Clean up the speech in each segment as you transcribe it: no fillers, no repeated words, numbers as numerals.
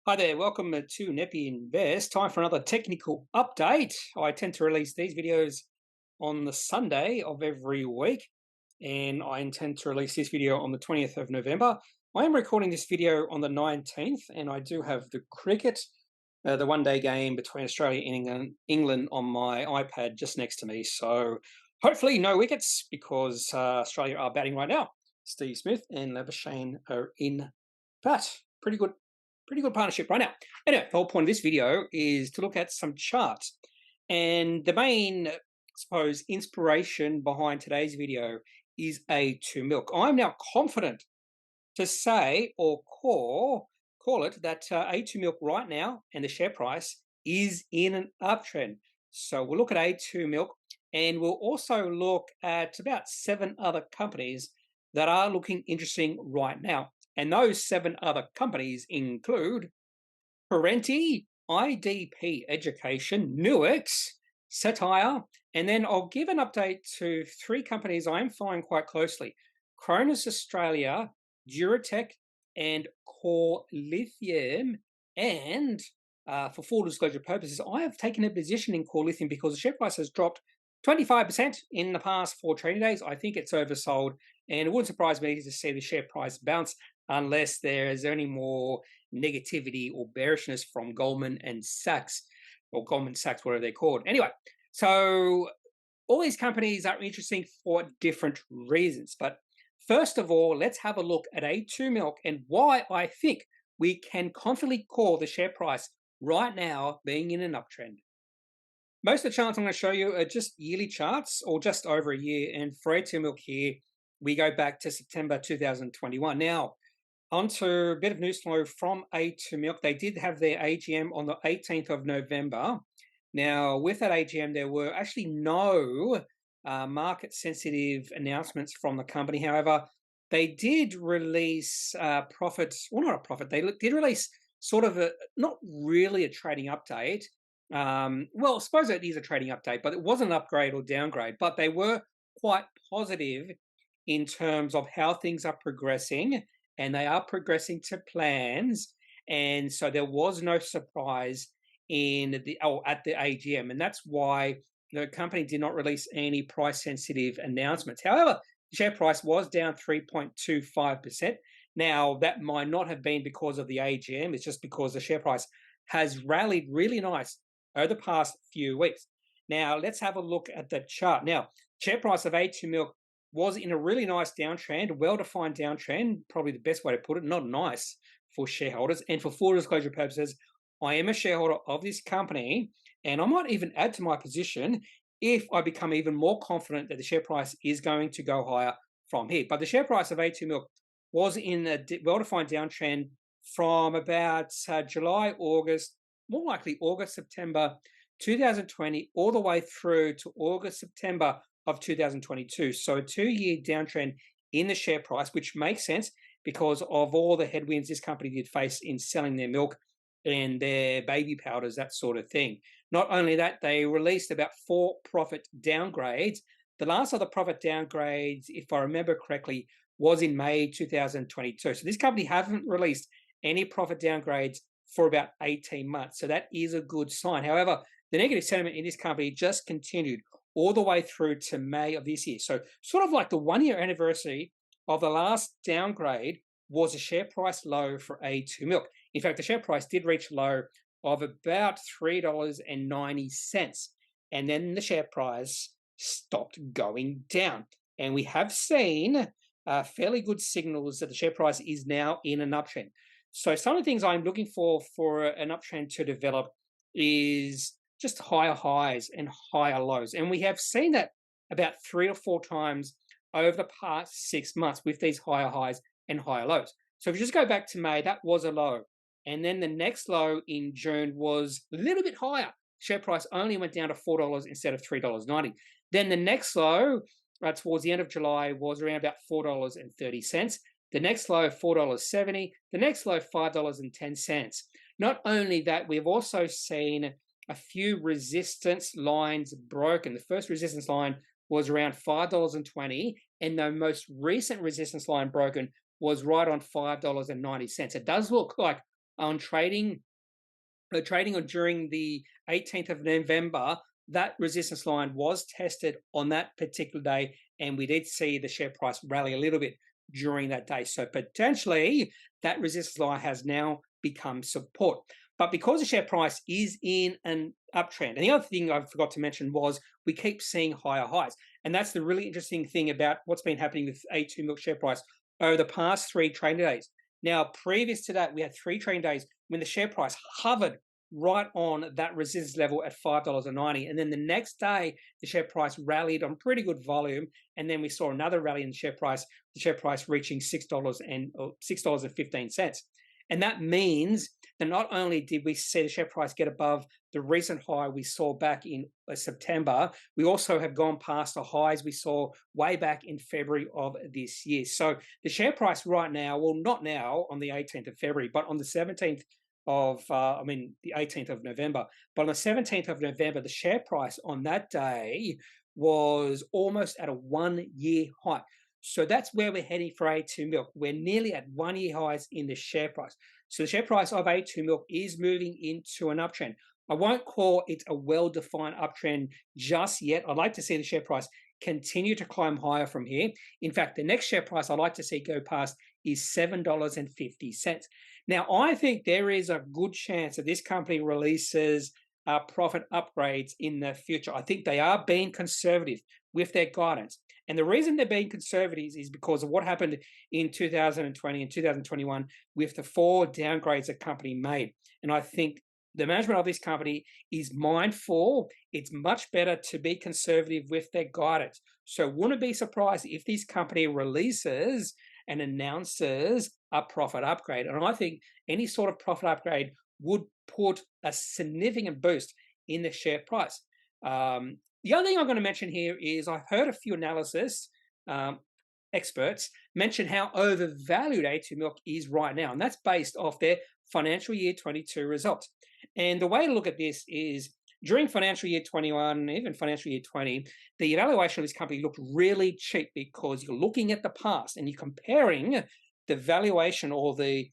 Hi there, welcome to Kneppy Invest. Time for another technical update. I tend to release these videos on the Sunday of every week, and I intend to release this video on the 20th of November. I am recording this video on the 19th, and I do have the cricket, the one-day game between Australia and England on my iPad just next to me. So hopefully no wickets because Australia are batting right now. Steve Smith and Labuschagne are in bat. Pretty good partnership right now. Anyway, the whole point of this video is to look at some charts. And the main, I suppose, inspiration behind today's video is A2 milk. I'm now confident to say or call it that A2 milk right now and the share price is in an uptrend. So we'll look at A2 milk and we'll also look at about 7 other companies that are looking interesting right now. And those 7 other companies include Perenti, IDP Education, Nuix, Cettire, and then I'll give an update to 3 companies I'm following quite closely: Cronos Austraia, Duratec, and Core Lithium. And for full disclosure purposes, I have taken a position in Core Lithium because the share price has dropped 25% in the past 4 trading days. I think it's oversold, and it wouldn't surprise me to see the share price bounce unless there is any more negativity or bearishness from Goldman and Sachs, or Goldman Sachs, whatever they're called. Anyway, so all these companies are interesting for different reasons. But first of all, let's have a look at A2 milk and why I think we can confidently call the share price right now being in an uptrend. Most of the charts I'm going to show you are just yearly charts or just over a year. And for A2 milk here, we go back to September 2021. Now, onto a bit of news flow from A2 milk. They did have their AGM on the 18th of November. Now, with that AGM, there were actually no market-sensitive announcements from the company. However, they did release profits, well, not a profit, they did release sort of not really a trading update. Well, I suppose it is a trading update, but it wasn't an upgrade or downgrade. But they were quite positive in terms of how things are progressing, and they are progressing to plans. And so there was no surprise at the AGM, and that's why the company did not release any price-sensitive announcements. However, the share price was down 3.25%. Now, that might not have been because of the AGM. It's just because the share price has rallied really nice over the past few weeks. Now, let's have a look at the chart. Now, share price of A2 milk was in a really nice downtrend, well-defined downtrend, probably the best way to put it, not nice for shareholders. And for full disclosure purposes, I am a shareholder of this company, and I might even add to my position if I become even more confident that the share price is going to go higher from here. But the share price of A2 milk was in a well-defined downtrend from about July, August, more likely August, September 2020, all the way through to August, September of 2022. So a 2-year downtrend in the share price, which makes sense because of all the headwinds this company did face in selling their milk and their baby powders, that sort of thing. Not only that, they released about 4 profit downgrades. The last of the profit downgrades, if I remember correctly, was in May 2022. So this company haven't released any profit downgrades for about 18 months. So that is a good sign. However, the negative sentiment in this company just continued all the way through to May of this year. So sort of like the 1-year anniversary of the last downgrade was a share price low for A2 milk. In fact, the share price did reach a low of about $3.90. And then the share price stopped going down. And we have seen fairly good signals that the share price is now in an uptrend. So some of the things I'm looking for an uptrend to develop is just higher highs and higher lows. And we have seen that about 3 to 4 times over the past 6 months with these higher highs and higher lows. So if you just go back to May, that was a low. And then the next low in June was a little bit higher. Share price only went down to $4 instead of $3.90. Then the next low towards the end of July was around about $4.30. The next low, $4.70. The next low, $5.10. Not only that, we've also seen a few resistance lines broken. The first resistance line was around $5.20, and the most recent resistance line broken was right on $5.90. It does look like on trading on during the 18th of November, that resistance line was tested on that particular day, and we did see the share price rally a little bit during that day. So potentially that resistance line has now become support. But because the share price is in an uptrend, and the other thing I forgot to mention was we keep seeing higher highs. And that's the really interesting thing about what's been happening with A2 milk share price over the past 3 trading days. Now, previous to that, we had 3 trading days when the share price hovered right on that resistance level at $5.90. And then the next day, the share price rallied on pretty good volume. And then we saw another rally in the share price reaching $6.15. And that means that not only did we see the share price get above the recent high we saw back in September, we also have gone past the highs we saw way back in February of this year. So the share price right now, well, not now on the 18th of February, but on the 17th of, the 18th of November. But on the 17th of November, the share price on that day was almost at a 1-year high. So that's where we're heading for A2 milk. We're nearly at 1-year highs in the share price. So the share price of A2 milk is moving into an uptrend. I won't call it a well-defined uptrend just yet. I'd like to see the share price continue to climb higher from here. In fact, the next share price I'd like to see go past is $7.50. Now, I think there is a good chance that this company releases profit upgrades in the future. I think they are being conservative with their guidance. And the reason they're being conservative is because of what happened in 2020 and 2021 with the 4 downgrades the company made. And I think the management of this company is mindful it's much better to be conservative with their guidance. So wouldn't be surprised if this company releases and announces a profit upgrade. And I think any sort of profit upgrade would put a significant boost in the share price. The other thing I'm going to mention here is I heard a few analysis experts mention how overvalued A2 milk is right now, and that's based off their financial year 22 results. And the way to look at this is during financial year 21, even financial year 20, the evaluation of this company looked really cheap because you're looking at the past and you're comparing the valuation or the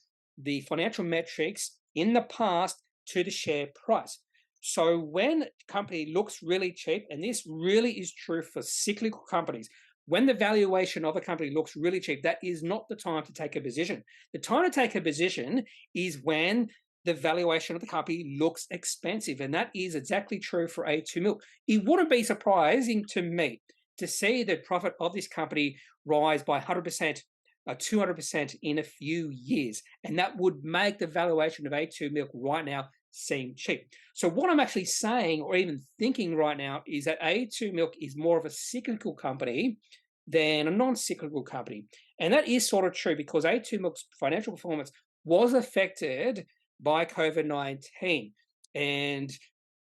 financial metrics in the past to the share price. So when a company looks really cheap, and this really is true for cyclical companies, when the valuation of a company looks really cheap, that is not the time to take a position. The time to take a position is when the valuation of the company looks expensive, and that is exactly true for A2 milk. It wouldn't be surprising to me to see the profit of this company rise by 100%, 200% in a few years, and that would make the valuation of A2 milk right now seem cheap. So what I'm actually saying or even thinking right now is that A2 milk is more of a cyclical company than a non-cyclical company. And that is sort of true because A2 milk's financial performance was affected by COVID-19. And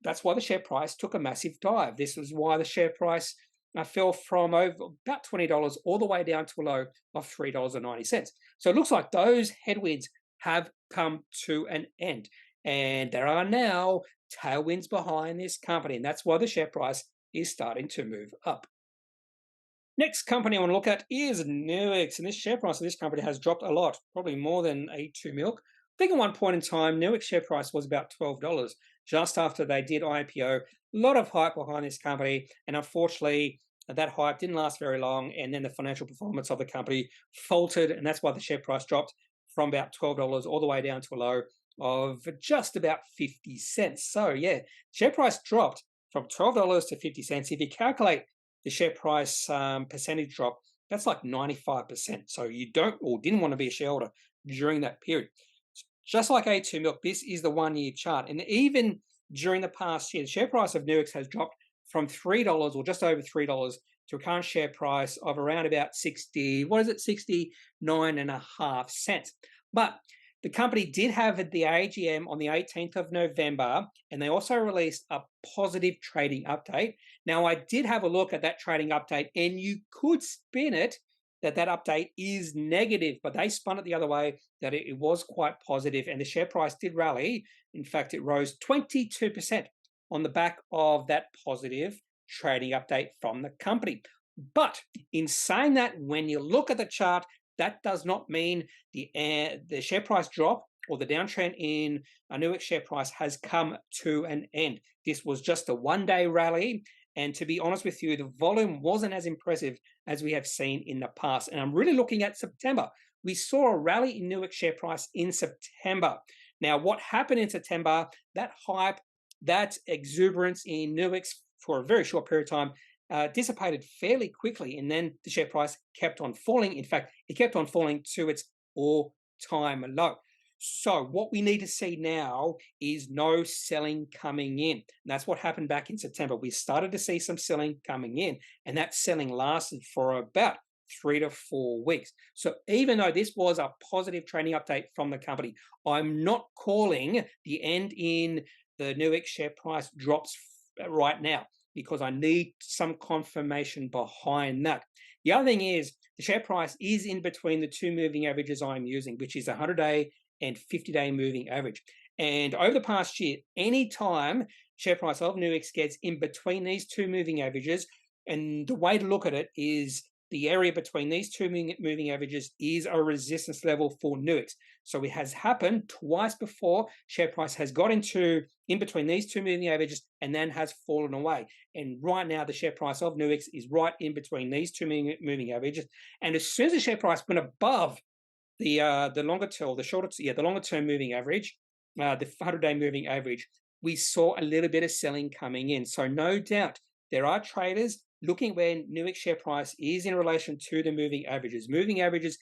that's why the share price took a massive dive. This was why the share price fell from over about $20 all the way down to a low of $3.90. So it looks like those headwinds have come to an end. And there are now tailwinds behind this company, and that's why the share price is starting to move up. Next company I want to look at is Nuix, and this share price of this company has dropped a lot, probably more than A2 milk. I think at one point in time, Nuix share price was about $12 just after they did IPO. A lot of hype behind this company, and unfortunately, that hype didn't last very long, and then the financial performance of the company faltered, and that's why the share price dropped from about $12 all the way down to a low of just about 50 cents. So yeah, share price dropped from $12 to 50 cents. If you calculate the share price percentage drop, that's like 95%. So you don't or didn't want to be a shareholder during that period. Just like A2 milk, this is the 1-year chart. And even during the past year, the share price of Nuix has dropped from $3 or just over $3 to a current share price of around about 69.5 cents. But the company did have the AGM on the 18th of November, and they also released a positive trading update. Now, I did have a look at that trading update, and you could spin it that update is negative, but they spun it the other way, that it was quite positive, and the share price did rally. In fact, it rose 22% on the back of that positive trading update from the company. But in saying that, when you look at the chart, that does not mean the share price drop or the downtrend in a Nuix share price has come to an end. This was just a one-day rally, and to be honest with you, the volume wasn't as impressive as we have seen in the past. And I'm really looking at September. We saw a rally in Nuix share price in September. Now, what happened in September, that hype, that exuberance in Nuix for a very short period of time dissipated fairly quickly, and then the share price kept on falling. In fact, it kept on falling to its all-time low. So what we need to see now is no selling coming in. And that's what happened back in September. We started to see some selling coming in, and that selling lasted for about 3 to 4 weeks. So even though this was a positive trading update from the company, I'm not calling the end in the Nuix share price drops right now, because I need some confirmation behind that. The other thing is the share price is in between the two moving averages I'm using, which is 100-day and 50-day moving average. And over the past year, any time share price of Nuix gets in between these two moving averages, and the way to look at it is the area between these two moving averages is a resistance level for Nuix. So it has happened twice before. Share price has got in between these two moving averages and then has fallen away. And right now, the share price of Nuix is right in between these two moving averages. And as soon as the share price went above the longer term, the longer term moving average, the 100-day moving average, we saw a little bit of selling coming in. So no doubt there are traders looking where Nuix share price is in relation to the moving averages. Moving averages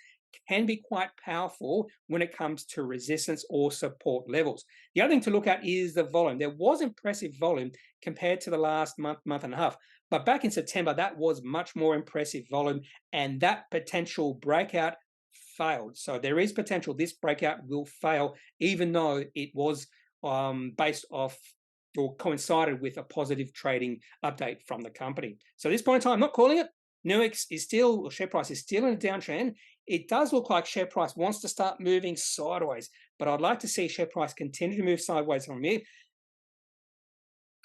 can be quite powerful when it comes to resistance or support levels. The other thing to look at is the volume. There was impressive volume compared to the last month and a half. But back in September, that was much more impressive volume, and that potential breakout failed. So there is potential this breakout will fail, even though it was based off or coincided with a positive trading update from the company. So at this point in time, I'm not calling it. Nuix is still, or share price is still in a downtrend. It does look like share price wants to start moving sideways, but I'd like to see share price continue to move sideways from here.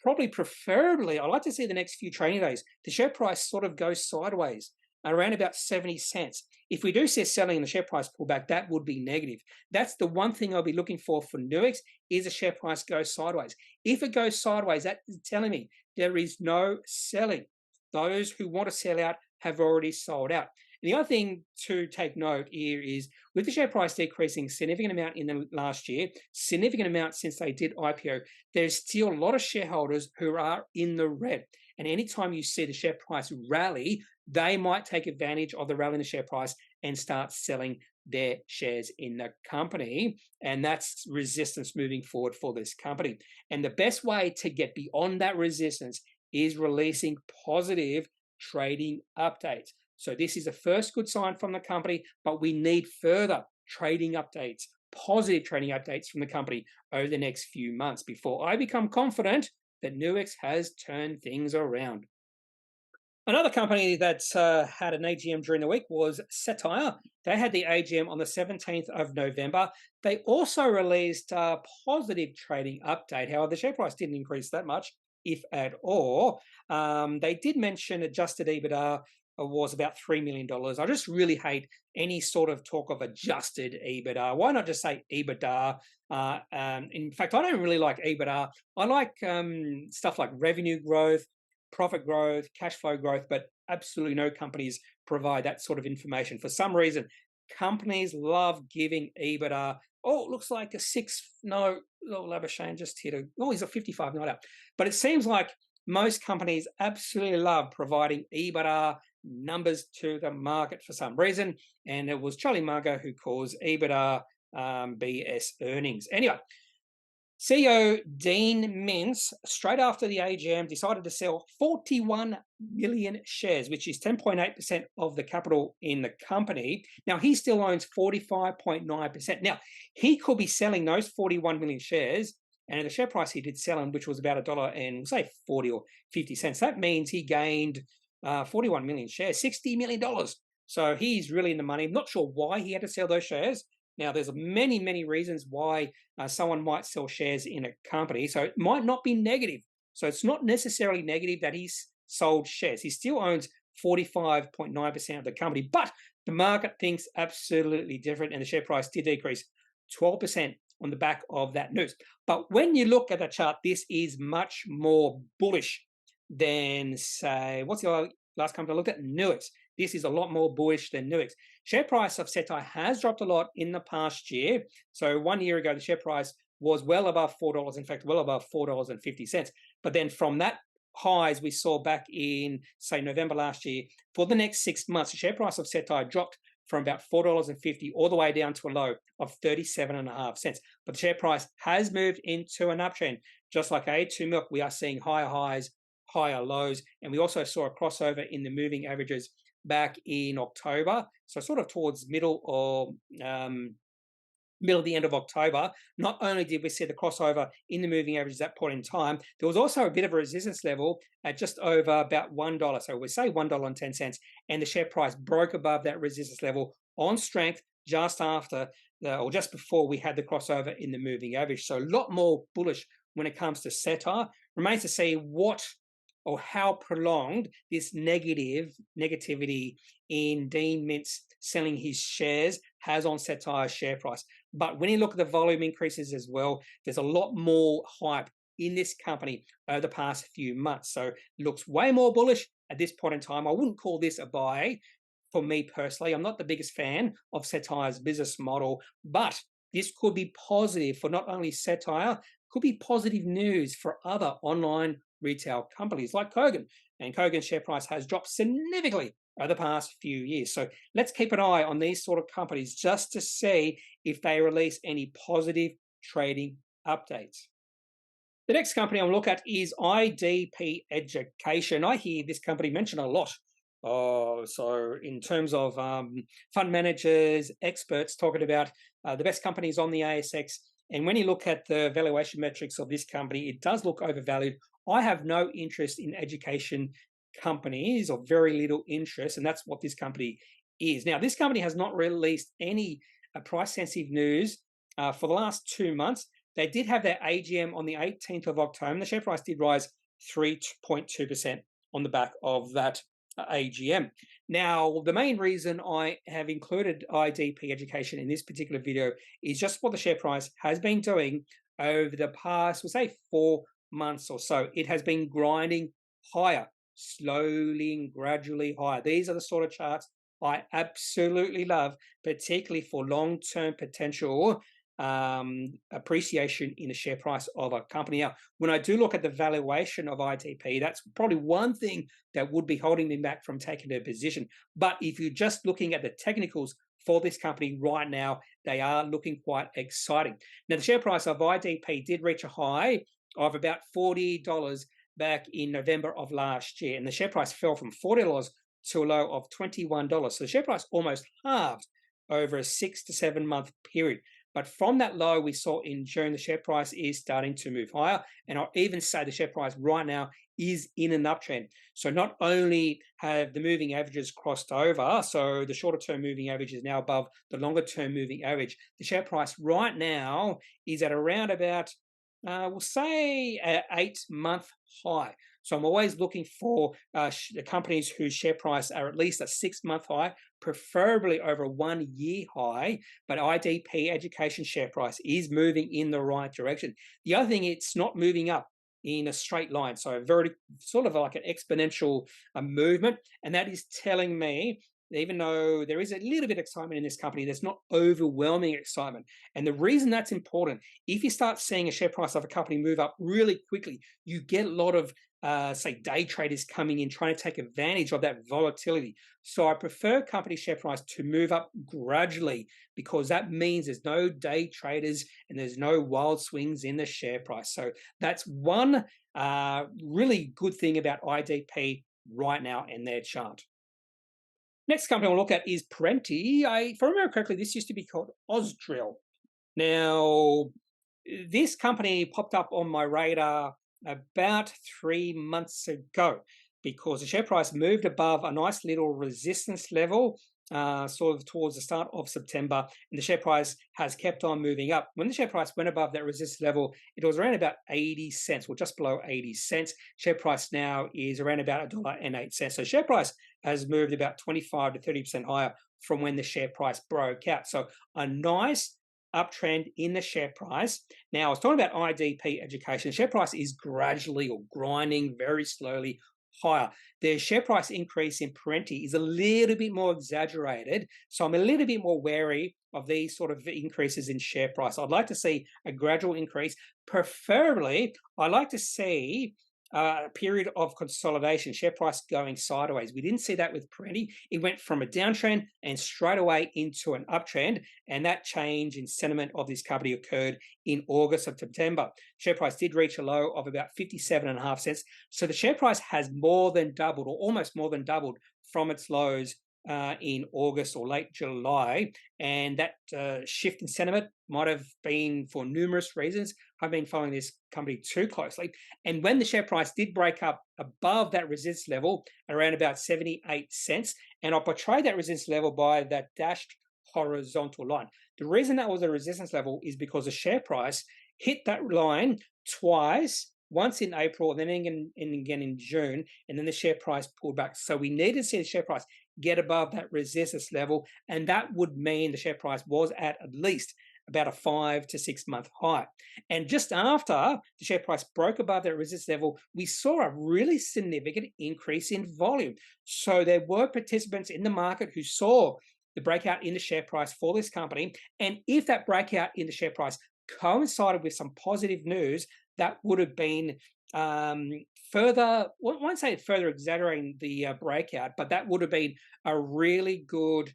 Probably preferably, I'd like to see the next few trading days, the share price sort of goes sideways around about 70 cents. If we do see selling and the share price pull back, that would be negative. That's the one thing I'll be looking for Nuix, is the share price goes sideways. If it goes sideways, that is telling me there is no selling. Those who want to sell out have already sold out. And the other thing to take note here is with the share price decreasing significant amount in the last year, significant amount since they did IPO, there's still a lot of shareholders who are in the red. And anytime you see the share price rally, they might take advantage of the rally in the share price and start selling their shares in the company. And that's resistance moving forward for this company. And the best way to get beyond that resistance is releasing positive trading updates. So this is the first good sign from the company, but we need further trading updates, positive trading updates from the company over the next few months before I become confident that Nuix has turned things around. Another company that had an AGM during the week was Cettire. They had the AGM on the 17th of November. They also released a positive trading update. However, the share price didn't increase that much, if at all. They did mention adjusted EBITDA was about $3 million. I just really hate any sort of talk of adjusted EBITDA. Why not just say EBITDA? In fact, I don't really like EBITDA. I like stuff like revenue growth, profit growth, cash flow growth, but absolutely no companies provide that sort of information. For some reason, companies love giving EBITDA. Oh, it looks like a 6. No, Labuschagne just hit a. Oh, he's a 55 not out. But it seems like most companies absolutely love providing EBITDA numbers to the market for some reason. And it was Charlie Munger who calls EBITDA BS earnings. Anyway, CEO Dean Mintz, straight after the AGM, decided to sell 41 million shares, which is 10.8% of the capital in the company. Now, he still owns 45.9%. Now, he could be selling those 41 million shares, and at the share price he did sell them, which was about $1 and we'll say 40 or 50 cents. That means he gained 41 million shares, $60 million. So he's really in the money. I'm not sure why he had to sell those shares. Now, there's many, many reasons why someone might sell shares in a company. So it might not be negative. So it's not necessarily negative that he's sold shares. He still owns 45.9% of the company, but the market thinks absolutely different, and the share price did decrease 12% on the back of that news. But when you look at the chart, this is much more bullish than, say, what's the last company I looked at? Nuix. This is a lot more bullish than Nuix. Share price of Cettire has dropped a lot in the past year. So 1 year ago, the share price was well above $4, in fact, well above $4.50. But then from that highs we saw back in, say, November last year, for the next 6 months, the share price of Cettire dropped from about $4.50 all the way down to a low of 37.5 cents. But the share price has moved into an uptrend. Just like A2 milk, we are seeing higher highs, higher lows, and we also saw a crossover in the moving averages back in October. So sort of towards middle of the end of October. Not only did we see the crossover in the moving averages at that point in time, there was also a bit of a resistance level at just over about $1. So we say $1.10, and the share price broke above that resistance level on strength just after or just before we had the crossover in the moving average. So a lot more bullish when it comes to Cettire. Remains to see what or how prolonged this negativity in Dean Mintz selling his shares has on Cettire's share price. But when you look at the volume increases as well, there's a lot more hype in this company over the past few months. So it looks way more bullish at this point in time. I wouldn't call this a buy for me personally. I'm not the biggest fan of Cettire's business model, but this could be positive for not only Cettire, could be positive news for other online retail companies like Kogan. And Kogan's share price has dropped significantly over the past few years. So let's keep an eye on these sort of companies just to see if they release any positive trading updates. The next company I'll look at is IDP Education. I hear this company mentioned a lot. So in terms of fund managers, experts talking about the best companies on the ASX. And when you look at the valuation metrics of this company, it does look overvalued. I have no interest in education companies, or very little interest, and that's what this company is. Now, this company has not released any price-sensitive news for the last 2 months. They did have their AGM on the 18th of October. The share price did rise 3.2% on the back of that AGM. Now, the main reason I have included IDP Education in this particular video is just what the share price has been doing over the past, we'll say, 4 months or so. It has been grinding higher, slowly and gradually higher. These are the sort of charts I absolutely love, particularly for long-term potential appreciation in the share price of a company. Now, when I do look at the valuation of IDP, that's probably one thing that would be holding me back from taking a position. But if you're just looking at the technicals for this company right now, they are looking quite exciting. Now, the share price of IDP did reach a high of about $40 back in November of last year, and the share price fell from $40 to a low of $21. So the share price almost halved over a 6 to 7 month period. But from that low we saw in June, the share price is starting to move higher. And I'll even say the share price right now is in an uptrend. So not only have the moving averages crossed over, so the shorter term moving average is now above the longer term moving average, the share price right now is at around about, we'll say, an 8-month high. So I'm always looking for companies whose share price are at least a 6-month high, preferably over a 1-year high. But IDP Education share price is moving in the right direction. The other thing, it's not moving up in a straight line, so very sort of like an exponential movement, and that is telling me, even though there is a little bit of excitement in this company, there's not overwhelming excitement. And the reason that's important, if you start seeing a share price of a company move up really quickly, you get a lot of say day traders coming in trying to take advantage of that volatility. So I prefer company share price to move up gradually, because that means there's no day traders and there's no wild swings in the share price. So that's one really good thing about IDP right now in their chart. Next company I'll look at is Perenti. If I remember correctly, this used to be called Ausdrill. Now, this company popped up on my radar about 3 months ago, because the share price moved above a nice little resistance level sort of towards the start of September, and the share price has kept on moving up. When the share price went above that resistance level, it was around about 80 cents, or just below 80 cents. Share price now is around about $1.08. So share price has moved about 25 to 30% higher from when the share price broke out. So a nice uptrend in the share price. Now, I was talking about IDP Education. The share price is gradually or grinding very slowly higher. The share price increase in Perenti is a little bit more exaggerated, so I'm a little bit more wary of these sort of increases in share price. I'd like to see a gradual increase. Preferably, I like to see a period of consolidation, share price going sideways. We didn't see that with Perenti. It went from a downtrend and straight away into an uptrend, and that change in sentiment of this company occurred in August of September. Share price did reach a low of about 57.5 cents. So the share price has more than doubled, or almost more than doubled, from its lows in August or late July, and that shift in sentiment might have been for numerous reasons. I've been following this company too closely, and when the share price did break up above that resistance level at around about 78 cents, and I portrayed that resistance level by that dashed horizontal line. The reason that was a resistance level is because the share price hit that line twice, once in April and then again in June, and then the share price pulled back. So we need to see the share price get above that resistance level, and that would mean the share price was at least about a 5 to 6 month high. And just after the share price broke above that resistance level, we saw a really significant increase in volume. So there were participants in the market who saw the breakout in the share price for this company, and if that breakout in the share price coincided with some positive news, that would have been further, I won't say further exaggerating the breakout, but that would have been a really good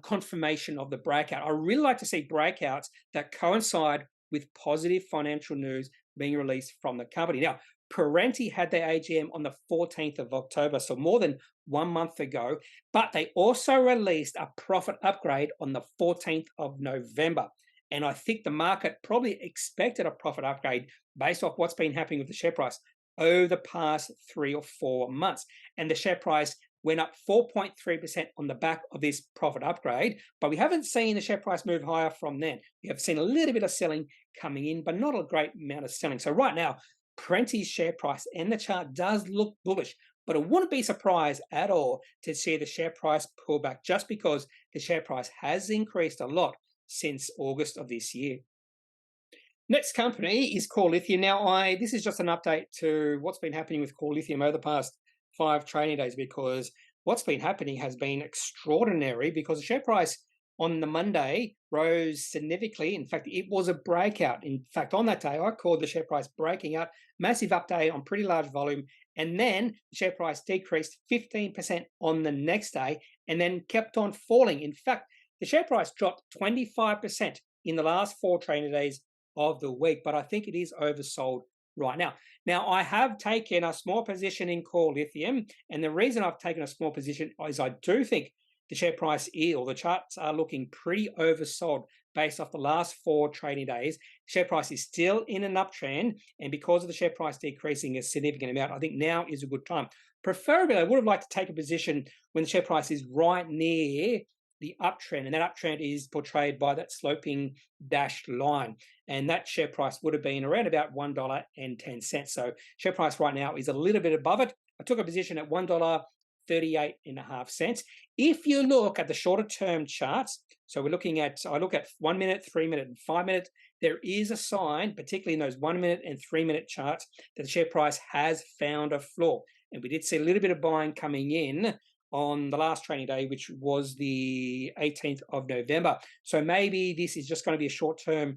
confirmation of the breakout. I really like to see breakouts that coincide with positive financial news being released from the company. Now, Parenti had their AGM on the 14th of October, so more than 1 month ago, but they also released a profit upgrade on the 14th of November. And I think the market probably expected a profit upgrade based off what's been happening with the share price over the past 3 or 4 months. And the share price went up 4.3% on the back of this profit upgrade, but we haven't seen the share price move higher from then. We have seen a little bit of selling coming in, but not a great amount of selling. So right now, Parenti's share price and the chart does look bullish, but I wouldn't be surprised at all to see the share price pull back just because the share price has increased a lot since August of this year. Next company is Core Lithium. Now, this is just an update to what's been happening with Core Lithium over the past 5 trading days, because what's been happening has been extraordinary, because the share price on the Monday rose significantly. In fact, it was a breakout. In fact, on that day, I called the share price breaking out, massive update on pretty large volume, and then the share price decreased 15% on the next day and then kept on falling. In fact, the share price dropped 25% in the last 4 trading days of the week, but I think it is oversold right now. Now, I have taken a small position in Core Lithium, and the reason I've taken a small position is I do think the share price or the charts are looking pretty oversold based off the last 4 trading days. Share price is still in an uptrend, and because of the share price decreasing a significant amount, I think now is a good time. Preferably, I would have liked to take a position when the share price is right near the uptrend, and that uptrend is portrayed by that sloping dashed line, and that share price would have been around about $1.10. So share price right now is a little bit above it. I took a position at $1.38.5. If you look at the shorter term charts, so I look at 1 minute, 3 minute, and 5 minute, there is a sign, particularly in those 1 minute and 3 minute charts, that the share price has found a floor. And we did see a little bit of buying coming in on the last trading day, which was the 18th of November. So maybe this is just going to be a short-term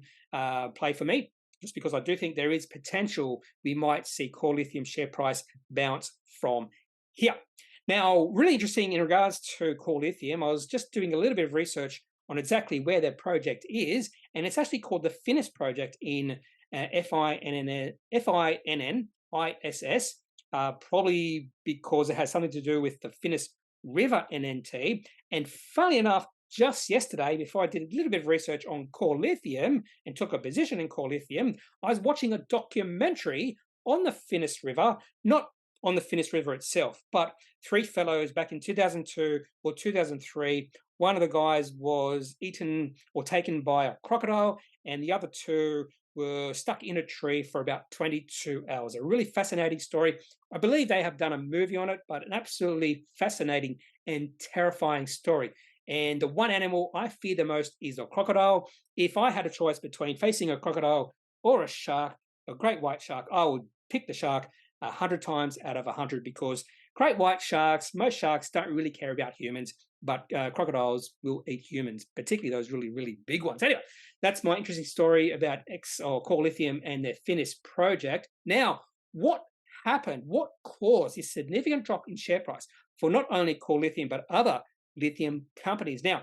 play for me, just because I do think there is potential we might see Core Lithium share price bounce from here. Now, really interesting in regards to Core Lithium, I was just doing a little bit of research on exactly where their project is, and it's actually called the Finniss project in FINNISS, probably because it has something to do with the Finniss River NNT. And funny enough, just yesterday, before I did a little bit of research on Core Lithium and took a position in Core Lithium, I was watching a documentary on the Finniss River, not on the Finniss River itself, but 3 fellows back in 2002 or 2003. One of the guys was eaten or taken by a crocodile, and the other 2 were stuck in a tree for about 22 hours. A really fascinating story. I believe they have done a movie on it, but an absolutely fascinating and terrifying story. And the one animal I fear the most is a crocodile. If I had a choice between facing a crocodile or a shark, a great white shark, I would pick the shark 100 times out of 100 because great white sharks, most sharks don't really care about humans, but crocodiles will eat humans, particularly those really, really big ones. Anyway, that's my interesting story about Core Lithium and their Finis project. Now, what happened? What caused this significant drop in share price for not only Core Lithium but other lithium companies? Now,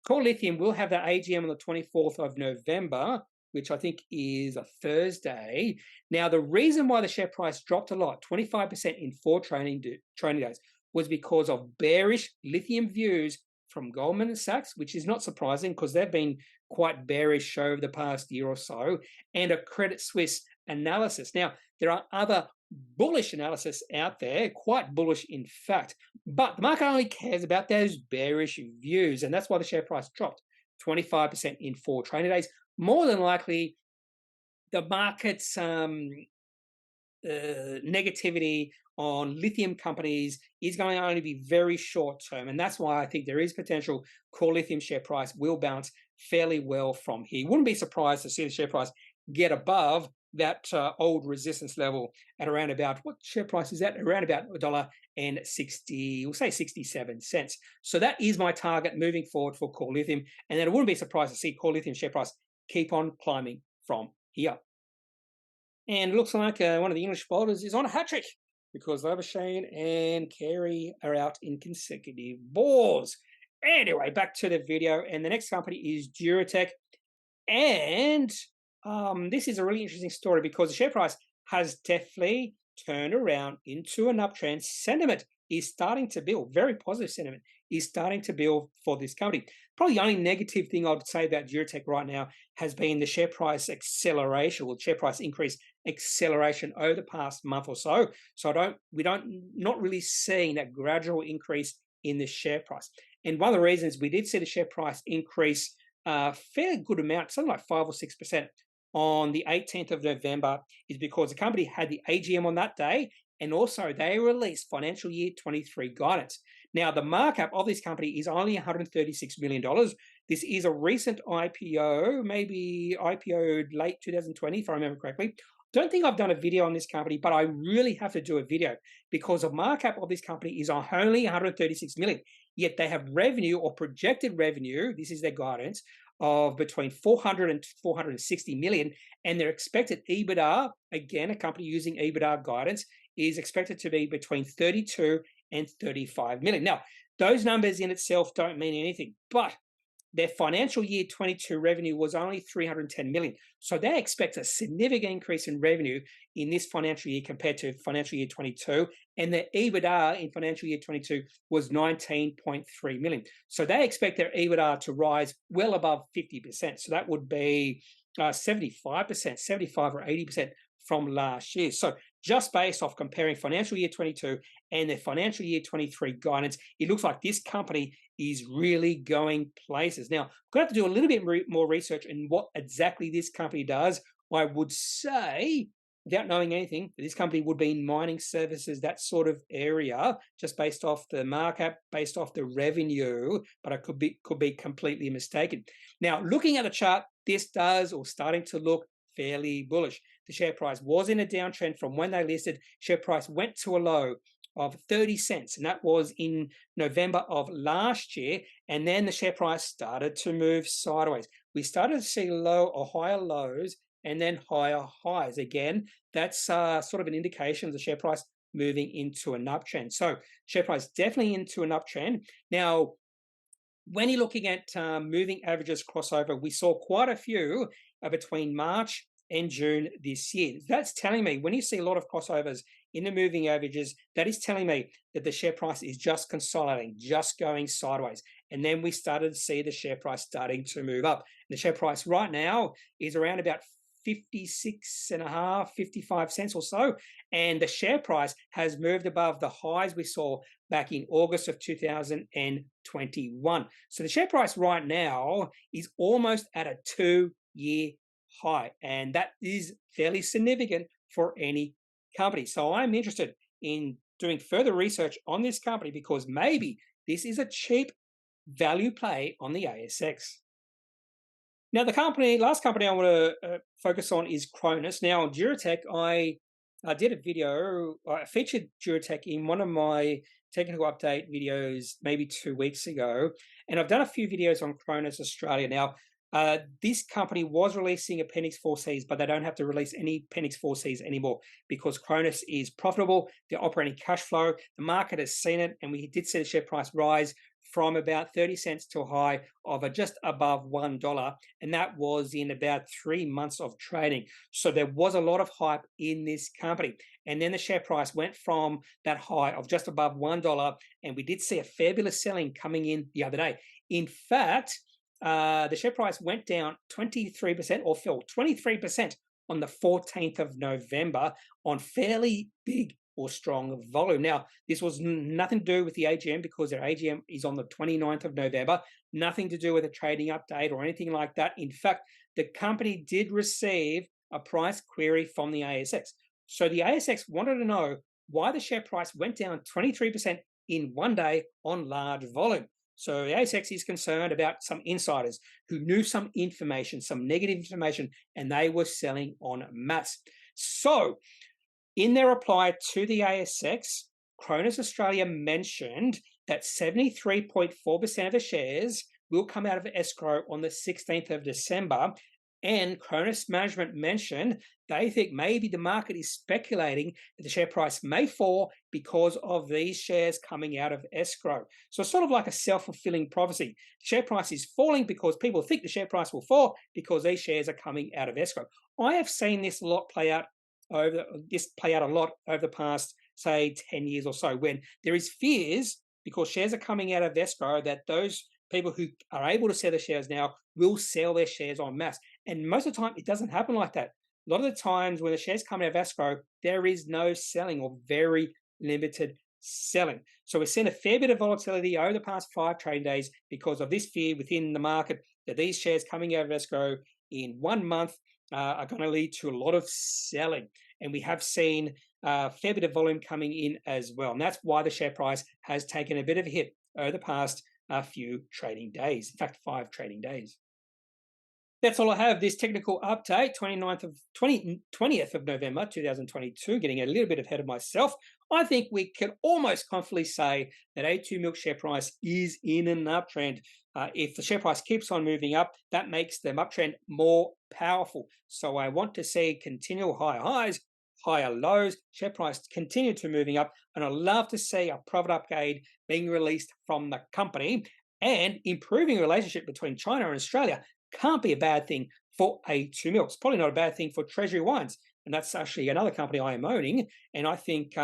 Core Lithium will have their AGM on the 24th of November, which I think is a Thursday. Now, the reason why the share price dropped a lot, 25% in 4 trading days, was because of bearish lithium views from Goldman Sachs, which is not surprising because they've been quite bearish over the past year or so, and a Credit Suisse analysis. Now, there are other bullish analysis out there, quite bullish in fact, but the market only cares about those bearish views, and that's why the share price dropped 25% in 4 trading days. More than likely, the market's negativity on lithium companies is going to only be very short term, and that's why I think there is potential Core Lithium share price will bounce fairly well from here. Wouldn't be surprised to see the share price get above that old resistance level at around about, what share price is that? Around about $1.60, we'll say 67 cents. So that is my target moving forward for Core Lithium, and then I wouldn't be surprised to see Core Lithium share price keep on climbing from here. And it looks like one of the English bowlers is on a hat trick because Labuschagne and Carey are out in consecutive balls. Anyway, back to the video, and the next company is Duratec, and this is a really interesting story because the share price has definitely turned around into an uptrend. Sentiment is starting to build, very positive sentiment is starting to build for this company. Probably the only negative thing I would say about Duratec right now has been the share price acceleration, or share price increase acceleration over the past month or so. So not really seeing that gradual increase in the share price. And one of the reasons we did see the share price increase a fair good amount, something like 5 or 6% on the 18th of November, is because the company had the AGM on that day, and also they released financial year 23 guidance. Now, the markup of this company is only $136 million. This is a recent IPO, maybe IPO'd late 2020, if I remember correctly. Don't think I've done a video on this company, but I really have to do a video because the markup of this company is only 136 million. Yet they have revenue or projected revenue, this is their guidance, of between 400 and 460 million, and their expected EBITDA, again, a company using EBITDA guidance, is expected to be between 32 and 35 million. Now, those numbers in itself don't mean anything, but their financial year 22 revenue was only 310 million. So they expect a significant increase in revenue in this financial year compared to financial year 22. And their EBITDA in financial year 22 was 19.3 million. So they expect their EBITDA to rise well above 50%. So that would be 75%, 75 or 80% from last year. So just based off comparing financial year 22 and their financial year 23 guidance, it looks like this company is really going places. Now, I'm going to have to do a little bit more research in what exactly this company does. I would say, without knowing anything, this company would be in mining services, that sort of area, just based off the markup, based off the revenue, but I could be completely mistaken. Now, looking at the chart, this does, or starting to look, fairly bullish. The share price was in a downtrend from when they listed. Share price went to a low of 30 cents, and that was in November of last year, and then the share price started to move sideways. We started to see low or higher lows and then higher highs. Again, that's sort of an indication of the share price moving into an uptrend. So share price definitely into an uptrend. Now, when you're looking at moving averages crossover, we saw quite a few between March and June this year. That's telling me, when you see a lot of crossovers in the moving averages, that is telling me that the share price is just consolidating, just going sideways. And then we started to see the share price starting to move up. And the share price right now is around about 56.5, 55 cents or so. And the share price has moved above the highs we saw back in August of 2021. So the share price right now is almost at a 2-year high, and that is fairly significant for any company. So I'm interested in doing further research on this company because maybe this is a cheap value play on the ASX. Now, last company I want to focus on is Cronus. Now, Duratec, I did a video, I featured Duratec in one of my technical update videos maybe 2 weeks ago, and I've done a few videos on Cronos Australia. Now, this company was releasing Appendix 4Cs, but they don't have to release any Appendix 4Cs anymore because Cronus is profitable, they're operating cash flow, the market has seen it, and we did see the share price rise from about 30 cents to a high of just above $1, and that was in about 3 months of trading. So there was a lot of hype in this company, and then the share price went from that high of just above $1, and we did see a fair bit of selling coming in the other day. In fact, the share price went down 23% or fell 23% on the 14th of November on fairly big or strong volume. Now, this was nothing to do with the AGM because their AGM is on the 29th of November, nothing to do with a trading update or anything like that. In fact, the company did receive a price query from the ASX. So the ASX wanted to know why the share price went down 23% in one day on large volume. So the ASX is concerned about some insiders who knew some information, some negative information, and they were selling en masse. So in their reply to the ASX, Cronos Australia mentioned that 73.4% of the shares will come out of escrow on the 16th of December. And Cronus management mentioned they think maybe the market is speculating that the share price may fall because of these shares coming out of escrow. So it's sort of like a self-fulfilling prophecy. The share price is falling because people think the share price will fall because these shares are coming out of escrow. I have seen this a lot play out a lot over the past, say, 10 years or so, when there is fears because shares are coming out of escrow that those people who are able to sell their shares now will sell their shares en masse. And most of the time, it doesn't happen like that. A lot of the times when the shares come out of escrow, there is no selling or very limited selling. So we've seen a fair bit of volatility over the past 5 trading days because of this fear within the market that these shares coming out of escrow in 1 month are going to lead to a lot of selling. And we have seen a fair bit of volume coming in as well. And that's why the share price has taken a bit of a hit over the past few trading days, in fact, 5 trading days. That's all I have. This technical update, 20th of November 2022, getting a little bit ahead of myself. I think we can almost confidently say that A2 Milk share price is in an uptrend. If the share price keeps on moving up, that makes the uptrend more powerful. So I want to see continual higher highs, higher lows, share price continue to moving up, and I'd love to see a profit upgrade being released from the company, and improving relationship between China and Australia can't be a bad thing for A2 Milk. It's probably not a bad thing for Treasury Wines, and that's actually another company I am owning, and I think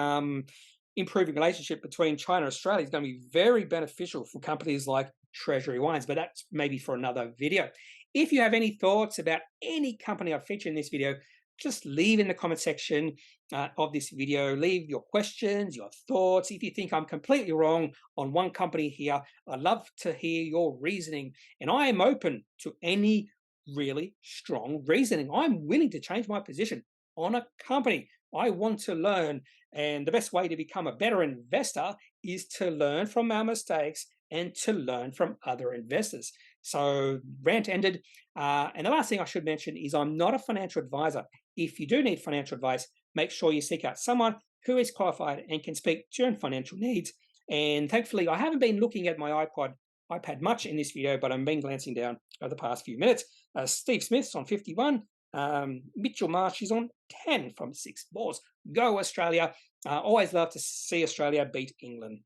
improving relationship between China and Australia is going to be very beneficial for companies like Treasury Wines, but that's maybe for another video. If you have any thoughts about any company I've featured in this video, just leave in the comment section of this video. Leave your questions, your thoughts. If you think I'm completely wrong on one company here, I'd love to hear your reasoning. And I am open to any really strong reasoning. I'm willing to change my position on a company. I want to learn. And the best way to become a better investor is to learn from our mistakes and to learn from other investors. So rant ended. And the last thing I should mention is I'm not a financial advisor. If you do need financial advice, make sure you seek out someone who is qualified and can speak to your own financial needs. And thankfully, I haven't been looking at my iPad much in this video, but I've been glancing down over the past few minutes. Steve Smith's on 51. Mitchell Marsh is on 10 from 6 balls. Go Australia. Always love to see Australia beat England.